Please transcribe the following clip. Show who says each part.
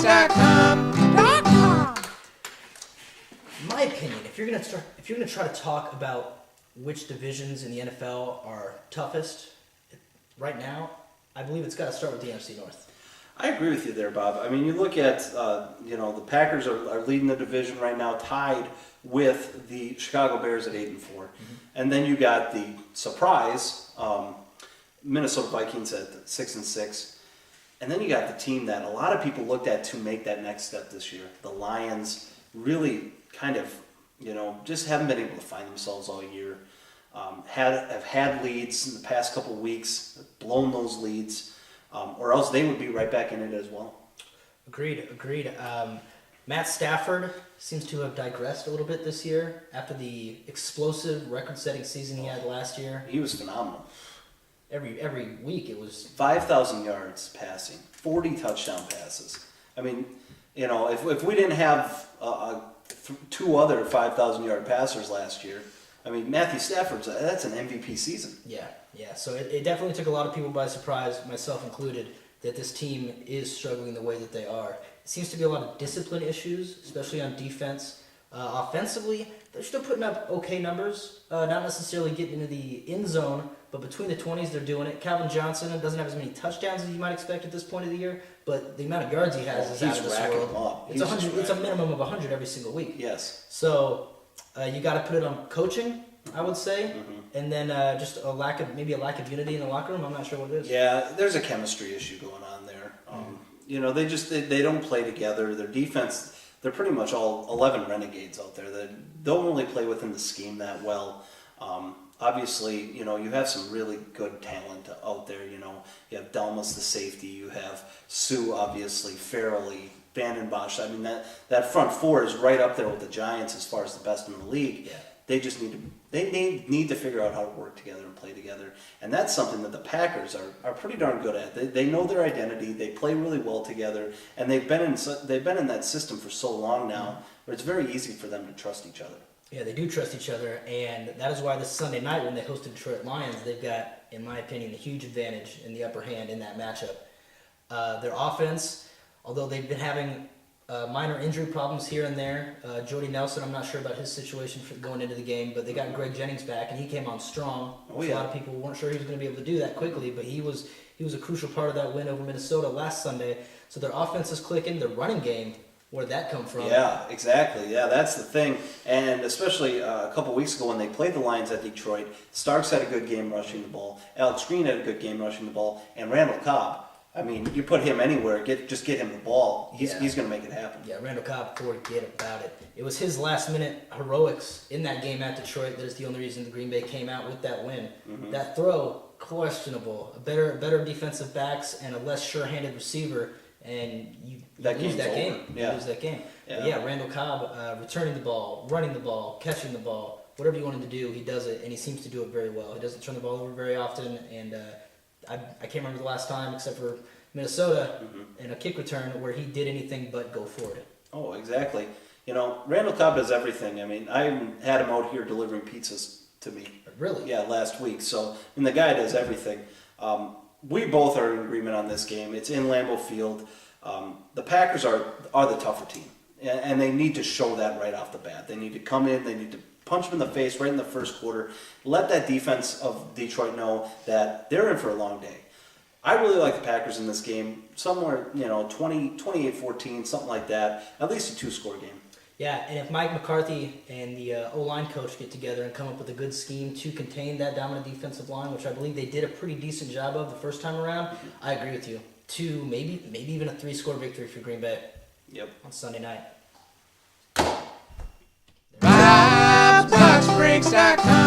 Speaker 1: PackersBreaks.com.
Speaker 2: In my opinion, if you're gonna try to talk about which divisions in the NFL are toughest right now, I believe it's got to start with the NFC North.
Speaker 3: I agree with you there, Bob. I mean, you look at, the Packers are leading the division right now, tied with the Chicago Bears at 8-4. And then you got the surprise, Minnesota Vikings at 6-6. And then you got the team that a lot of people looked at to make that next step this year. The Lions really kind of, just haven't been able to find themselves all year. Have had leads in the past couple of weeks, blown those leads. Or else they would be right back in it as well.
Speaker 2: Agreed. Matt Stafford seems to have digressed a little bit this year after the explosive record-setting season he had last year.
Speaker 3: He was phenomenal.
Speaker 2: Every week it was
Speaker 3: 5,000 yards passing, 40 touchdown passes. I mean, if we didn't have two other 5,000-yard passers last year, I mean, Matthew Stafford's that's an MVP season.
Speaker 2: Yeah. So it definitely took a lot of people by surprise, myself included, that this team is struggling the way that they are. It seems to be a lot of discipline issues, especially on defense. Offensively, they're still putting up okay numbers, not necessarily getting into the end zone, but between the 20s, they're doing it. Calvin Johnson doesn't have as many touchdowns as you might expect at this point of the year, but the amount of yards he has is out of this world. It's a minimum of 100 every single week.
Speaker 3: Yes.
Speaker 2: So you got to put it on coaching, I would say, and then just a lack of unity in the locker room. I'm not sure what it is.
Speaker 3: Yeah, there's a chemistry issue going on there. They don't play together. Their defense, they're pretty much all 11 renegades out there. They don't really play within the scheme that well. Obviously, you have some really good talent out there. You have Delmas, the safety. You have Sue, obviously, Farrelly, Vandenbosch. I mean, that front four is right up there with the Giants as far as the best in the league.
Speaker 2: Yeah.
Speaker 3: They just need to figure out how to work together and play together, and that's something that the Packers are pretty darn good at. They know their identity. They play really well together, and they've been in that system for so long now, where it's very easy for them to trust each other.
Speaker 2: Yeah, they do trust each other, and that is why this Sunday night when they host the Detroit Lions, they've got, in my opinion, a huge advantage in the upper hand in that matchup. Their offense, although they've been having minor injury problems here and there. Jordy Nelson, I'm not sure about his situation for going into the game, but they got Greg Jennings back, and he came on strong.
Speaker 3: Oh, yeah.
Speaker 2: A lot of people weren't sure he was going to be able to do that quickly, but he was a crucial part of that win over Minnesota last Sunday. So their offense is clicking. Their running game, where'd that come from?
Speaker 3: Yeah, exactly. Yeah, that's the thing. And especially a couple weeks ago when they played the Lions at Detroit, Starks had a good game rushing the ball. Alex Green had a good game rushing the ball. And Randall Cobb, I mean, you put him anywhere, just get him the ball. He's going to make it happen.
Speaker 2: Yeah, Randall Cobb, forget about it. It was his last-minute heroics in that game at Detroit that is the only reason the Green Bay came out with that win. That throw, questionable. A better defensive backs and a less sure-handed receiver, and you lose that game.
Speaker 3: Yeah.
Speaker 2: You lose that game.
Speaker 3: Yeah.
Speaker 2: But yeah, Randall Cobb returning the ball, running the ball, catching the ball, whatever you want him to do, he does it, and he seems to do it very well. He doesn't turn the ball over very often, and I can't remember the last time, except for Minnesota, in a kick return where he did anything but go for it.
Speaker 3: Oh, exactly. Randall Cobb does everything. I mean, I had him out here delivering pizzas to me.
Speaker 2: Really?
Speaker 3: Yeah, last week. So, the guy does everything. We both are in agreement on this game. It's in Lambeau Field. The Packers are the tougher team, and they need to show that right off the bat. They need to come in. They need to punch them in the face right in the first quarter. Let that defense of Detroit know that they're in for a long day. I really like the Packers in this game. Somewhere, 28-14, something like that. At least a two-score game.
Speaker 2: Yeah, and if Mike McCarthy and the O-line coach get together and come up with a good scheme to contain that dominant defensive line, which I believe they did a pretty decent job of the first time around, I agree with you. Two, maybe even a three-score victory for Green Bay.
Speaker 3: Yep.
Speaker 2: On Sunday night.
Speaker 1: PackersBreaks.com.